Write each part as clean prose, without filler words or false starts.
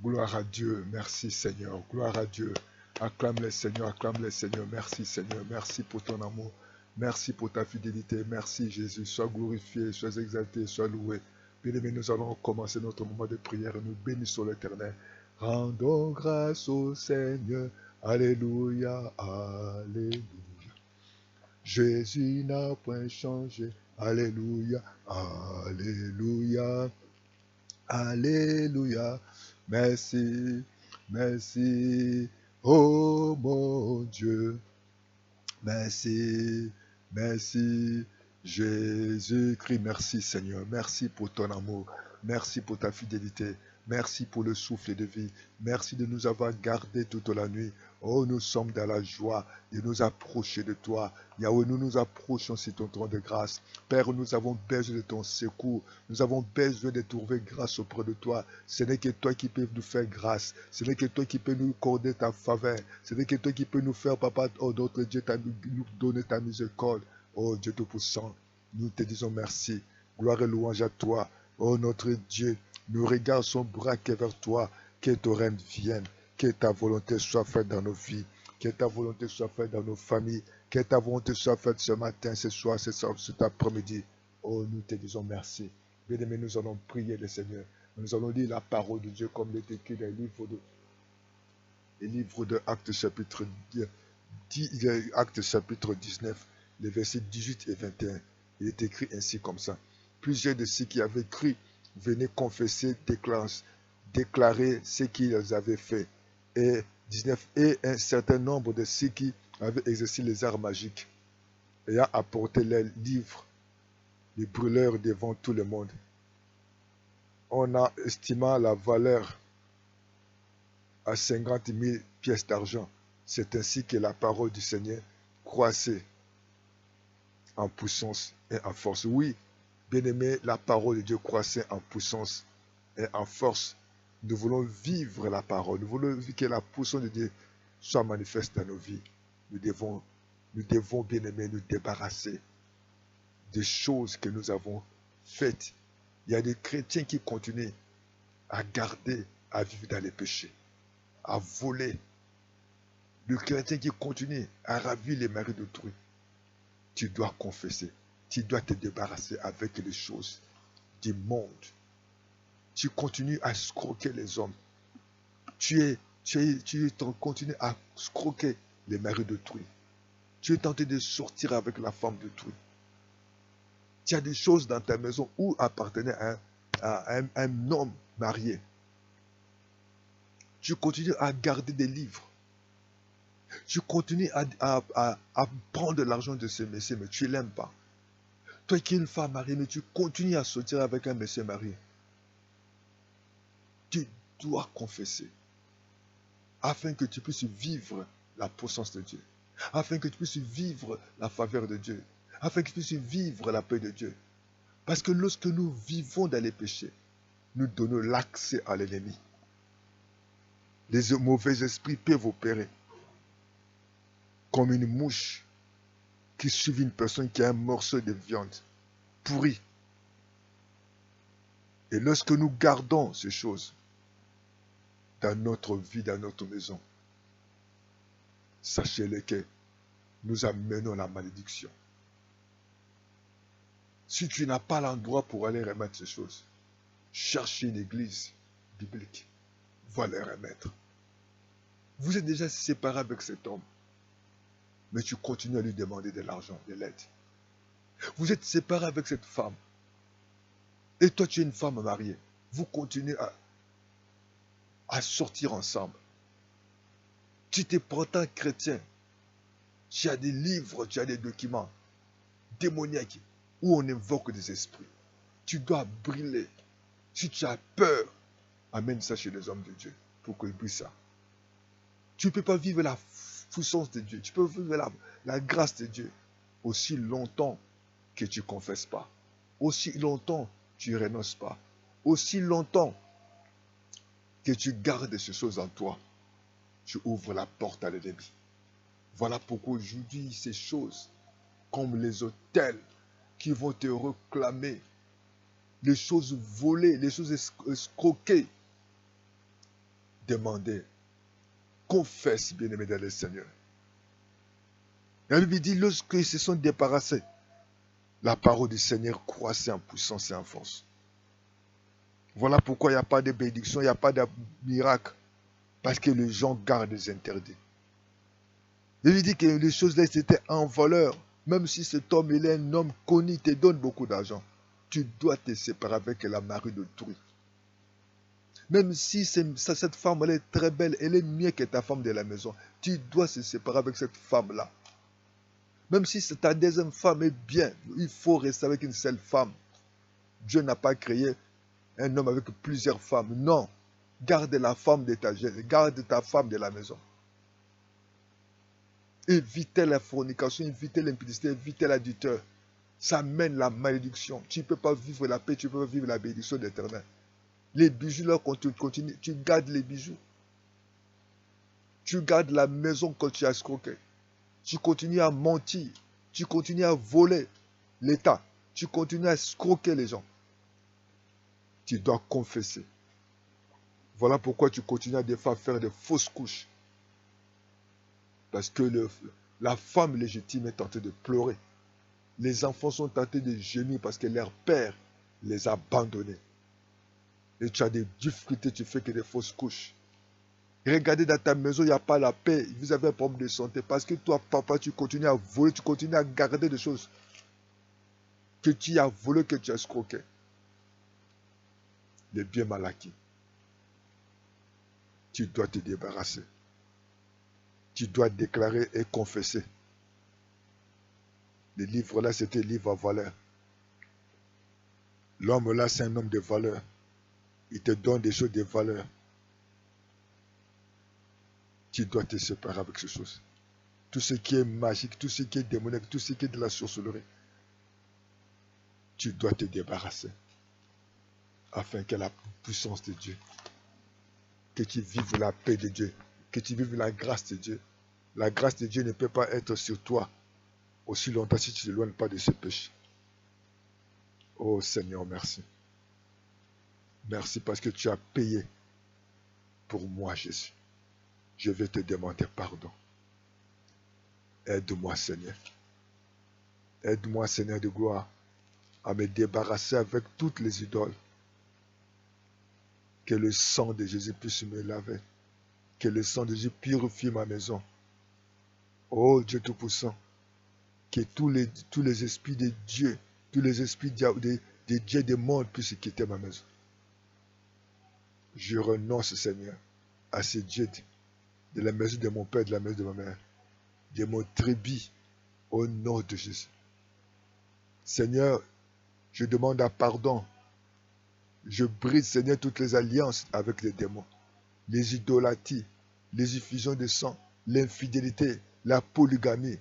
Gloire à Dieu. Merci Seigneur. Gloire à Dieu. Acclame le Seigneur. Acclame le Seigneur. Merci Seigneur. Merci pour ton amour. Merci pour ta fidélité. Merci Jésus. Sois glorifié, sois exalté, sois loué. Bien-aimés, nous allons commencer notre moment de prière. Nous bénissons l'Éternel. Rendons grâce au Seigneur. Alléluia. Alléluia. Jésus n'a point changé. Alléluia. Alléluia. Alléluia. Merci, merci, oh mon Dieu. Merci, merci, Jésus-Christ. Merci Seigneur. Merci pour ton amour. Merci pour ta fidélité. Merci pour le souffle de vie. Merci de nous avoir gardés toute la nuit. Oh, nous sommes dans la joie de nous approcher de toi. Yahweh, nous nous approchons sur ton trône de grâce. Père, nous avons besoin de ton secours. Nous avons besoin de trouver grâce auprès de toi. Ce n'est que toi qui peux nous faire grâce. Ce n'est que toi qui peux nous accorder ta faveur. Ce n'est que toi qui peux nous faire, papa, oh notre Dieu, nous donner ta miséricorde. Oh Dieu Tout-Puissant, nous te disons merci. Gloire et louange à toi. Oh notre Dieu, nos regards sont braqués vers toi. Que ton règne vienne. Que ta volonté soit faite dans nos vies. Que ta volonté soit faite dans nos familles. Que ta volonté soit faite ce matin, ce soir, cet après-midi. Oh, nous te disons merci. Bien-aimés, nous allons prier le Seigneur. Nous allons lire la parole de Dieu comme il est écrit dans les livres de Actes chapitre 19, les versets 18 et 21. Il est écrit ainsi comme ça. Plusieurs de ceux qui avaient cru venaient confesser, déclarer ce qu'ils avaient fait. Et 19, et un certain nombre de ceux qui avaient exercé les arts magiques, ayant apporté leurs livres, les brûleurs devant tout le monde. On a estimé la valeur à 50 000 pièces d'argent. C'est ainsi que la parole du Seigneur croissait en puissance et en force. Oui, bien-aimé, la parole de Dieu croissait en puissance et en force. Nous voulons vivre la parole. Nous voulons que la puissance de Dieu soit manifeste dans nos vies. Nous devons, bien-aimé, nous débarrasser des choses que nous avons faites. Il y a des chrétiens qui continuent à garder, à vivre dans les péchés, à voler. Le chrétien qui continue à ravir les maris d'autrui. Tu dois confesser. Tu dois te débarrasser avec les choses du monde. Tu continues à escroquer les hommes. Tu continues à escroquer les maris d'autrui. Tu es tenté de sortir avec la femme d'autrui. Tu as des choses dans ta maison où appartenait à un homme marié. Tu continues à garder des livres. Tu continues à prendre de l'argent de ce monsieur, mais tu ne l'aimes pas. Toi qui es une femme mariée, mais tu continues à sortir avec un monsieur marié. Tu dois confesser afin que tu puisses vivre la puissance de Dieu, afin que tu puisses vivre la faveur de Dieu, afin que tu puisses vivre la paix de Dieu. Parce que lorsque nous vivons dans les péchés, nous donnons l'accès à l'ennemi. Les mauvais esprits peuvent opérer comme une mouche qui suit une personne qui a un morceau de viande pourrie. Et lorsque nous gardons ces choses dans notre vie, dans notre maison, sachez-le que nous amenons la malédiction. Si tu n'as pas l'endroit pour aller remettre ces choses, cherche une église biblique, va les remettre. Vous êtes déjà séparé avec cet homme, mais tu continues à lui demander de l'argent, de l'aide. Vous êtes séparé avec cette femme, et toi tu es une femme mariée. Vous continuez à sortir ensemble. Tu t'es pourtant chrétien. Tu as des livres, tu as des documents démoniaques où on invoque des esprits. Tu dois brûler. Si tu as peur, amène ça chez les hommes de Dieu pour qu'ils brûlent ça. Tu ne peux pas vivre la puissance de Dieu. Tu peux vivre la grâce de Dieu aussi longtemps que tu ne confesses pas. Aussi longtemps tu ne renonces pas. Aussi longtemps que tu gardes ces choses en toi. Tu ouvres la porte à l'ennemi. Voilà pourquoi aujourd'hui ces choses, comme les hôtels qui vont te réclamer, les choses volées, les choses escroquées, demander. Confesse, bien-aimé dans le Seigneur. La Bible dit, lorsqu'ils se sont débarrassés, la parole du Seigneur croissait en puissance et en force. Voilà pourquoi il n'y a pas de bénédiction, il n'y a pas de miracle. Parce que les gens gardent les interdits. Il lui dit que les choses là, c'était en valeur. Même si cet homme, il est un homme connu, il te donne beaucoup d'argent. Tu dois te séparer avec la mari d'autrui. Même si cette femme, elle est très belle, elle est mieux que ta femme de la maison. Tu dois se séparer avec cette femme-là. Même si ta deuxième femme est bien, il faut rester avec une seule femme. Dieu n'a pas créé un homme avec plusieurs femmes. Non. Garde la femme de ta jeune, garde ta femme de la maison. Évitez la fornication, évitez l'impudicité, évitez l'adultère. Ça mène la malédiction. Tu ne peux pas vivre la paix, tu ne peux pas vivre la bénédiction d'Éternel. Les bijoux, là, quand tu continues, tu gardes les bijoux. Tu gardes la maison quand tu as escroqué. Tu continues à mentir. Tu continues à voler l'État. Tu continues à escroquer les gens. Tu dois confesser. Voilà pourquoi tu continues à des fois faire de fausses couches. Parce que la femme légitime est tentée de pleurer. Les enfants sont tentés de gémir parce que leur père les a abandonnés. Et tu as des difficultés, tu fais que des fausses couches. Regardez dans ta maison, il n'y a pas la paix. Vous avez un problème de santé. Parce que toi, papa, tu continues à voler, tu continues à garder des choses que tu as volées, que tu as escroquées. Les biens mal acquis. Tu dois te débarrasser. Tu dois déclarer et confesser. Le livre là, c'était un livre à valeur. L'homme là, c'est un homme de valeur. Il te donne des choses de valeur. Tu dois te séparer avec ces choses. Tout ce qui est magique, tout ce qui est démoniaque, tout ce qui est de la sorcellerie, tu dois te débarrasser. Afin que la puissance de Dieu, que tu vives la paix de Dieu, que tu vives la grâce de Dieu. La grâce de Dieu ne peut pas être sur toi aussi longtemps si tu ne t'éloignes pas de ce péché. Oh Seigneur, merci. Merci parce que tu as payé pour moi, Jésus. Je vais te demander pardon. Aide-moi, Seigneur. Aide-moi, Seigneur de gloire, à me débarrasser avec toutes les idoles. Que le sang de Jésus puisse me laver. Que le sang de Jésus purifie ma maison. Oh Dieu Tout-Puissant, que tous les esprits de Dieu, tous les esprits de Dieu des mondes puissent quitter ma maison. Je renonce, Seigneur, à ces dieux de la maison de mon père, de la maison de ma mère, de mon tribu, au nom de Jésus. Seigneur, je demande un pardon. Je brise, Seigneur, toutes les alliances avec les démons, les idolâtries, les effusions de sang, l'infidélité, la polygamie.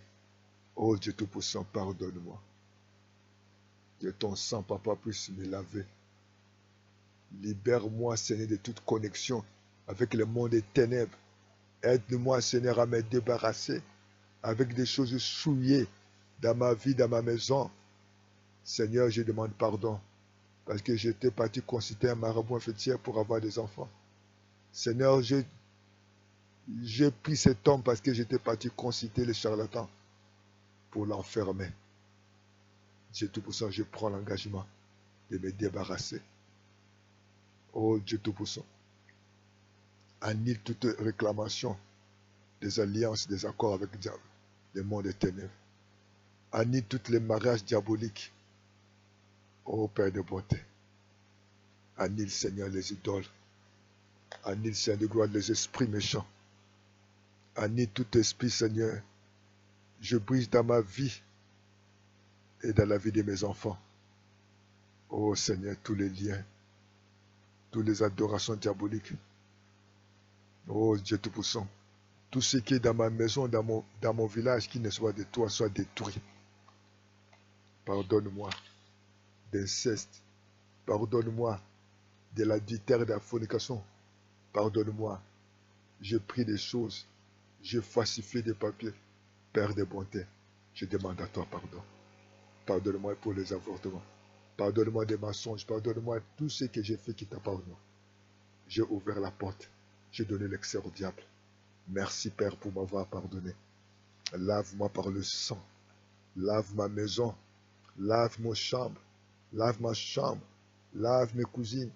Oh Dieu Tout-Puissant, pardonne-moi. Que ton sang, papa, puisse me laver. Libère-moi, Seigneur, de toute connexion avec le monde des ténèbres. Aide-moi, Seigneur, à me débarrasser avec des choses souillées dans ma vie, dans ma maison. Seigneur, je demande pardon parce que j'étais parti consulter un marabout fêtière pour avoir des enfants. Seigneur, j'ai pris cet homme parce que j'étais parti consulter le charlatan pour l'enfermer. Dieu Tout-Puissant, je prends l'engagement de me débarrasser. Oh Dieu Tout-Puissant, annule toute réclamation des alliances, des accords avec le diable, le monde des ténèbres. Annule tous les mariages diaboliques. Ô Père de bonté, annule, Seigneur, les idoles. Annule, Seigneur de gloire, les esprits méchants. Annule tout esprit, Seigneur. Je brise dans ma vie et dans la vie de mes enfants. Ô Seigneur, tous les liens, toutes les adorations diaboliques. Ô Dieu Tout-Puissant, tout ce qui est dans ma maison, dans mon village, qui ne soit de toi, soit détruit. Pardonne-moi d'inceste. Pardonne-moi de l'adultère et de la fornication. Pardonne-moi. J'ai pris des choses. J'ai falsifié des papiers. Père de bonté, je demande à toi pardon. Pardonne-moi pour les avortements. Pardonne-moi des mensonges. Pardonne-moi tout ce que j'ai fait qui t'appartient. J'ai ouvert la porte J'ai donné l'excès au diable. Merci Père pour m'avoir pardonné. Lave-moi par le sang. Lave ma maison. Lave mon chambre. Lave ma chambre. Lave mes cousines.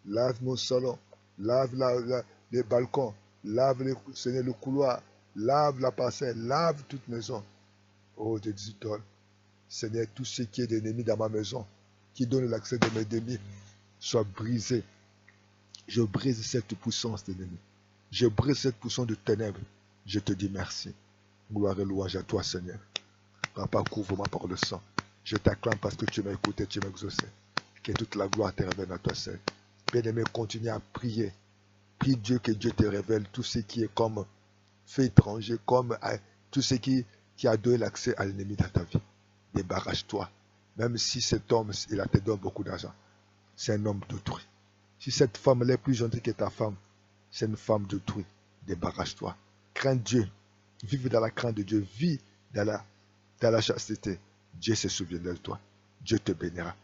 Lave mon salon. Lave les balcons. Lave Seigneur, le couloir. Lave la parcelle. Lave toute maison. Oh, je dis, Seigneur, tout ce qui est d'ennemi dans ma maison, qui donne l'accès de mes ennemis, soit brisé. Je brise cette puissance d'ennemi. Je brise cette puissance de ténèbres. Je te dis merci. Gloire et louange à toi, Seigneur. Papa, couvre-moi par le sang. Je t'acclame parce que tu m'as écouté, tu m'as exaucé. Que toute la gloire te révèle à toi seul. Bien-aimé, continue à prier. Prie Dieu que Dieu te révèle tout ce qui est comme fait étranger, comme tout ce qui a donné l'accès à l'ennemi dans ta vie. Débarrasse-toi. Même si cet homme, il a te donné beaucoup d'argent, c'est un homme d'autrui. Si cette femme elle est plus gentille que ta femme, c'est une femme d'autrui. Débarrasse-toi. Crains Dieu. Vive dans la crainte de Dieu. Vis dans la chasteté. Dieu se souviendra de toi. Dieu te bénira.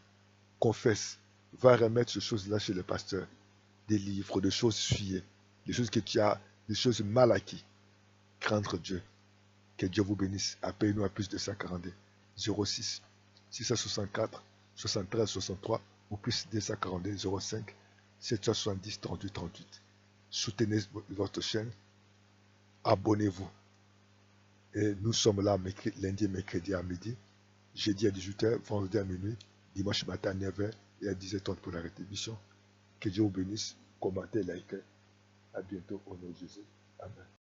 Confesse. Va remettre ces choses-là chez le pasteur. Des livres, des choses fuyées, des choses que tu as, des choses mal acquises. Craindre Dieu. Que Dieu vous bénisse. Appelez-nous à plus de 142 06 664 73 63 ou plus de 242 05 770 38 38. Soutenez votre chaîne. Abonnez-vous. Et nous sommes là lundi et mercredi à midi, jeudi à 18h, vendredi à minuit, dimanche matin à 9h et à 10h30 pour la rétribution. Que Dieu vous bénisse. Commentez, likez. À bientôt au nom de Jésus. Amen.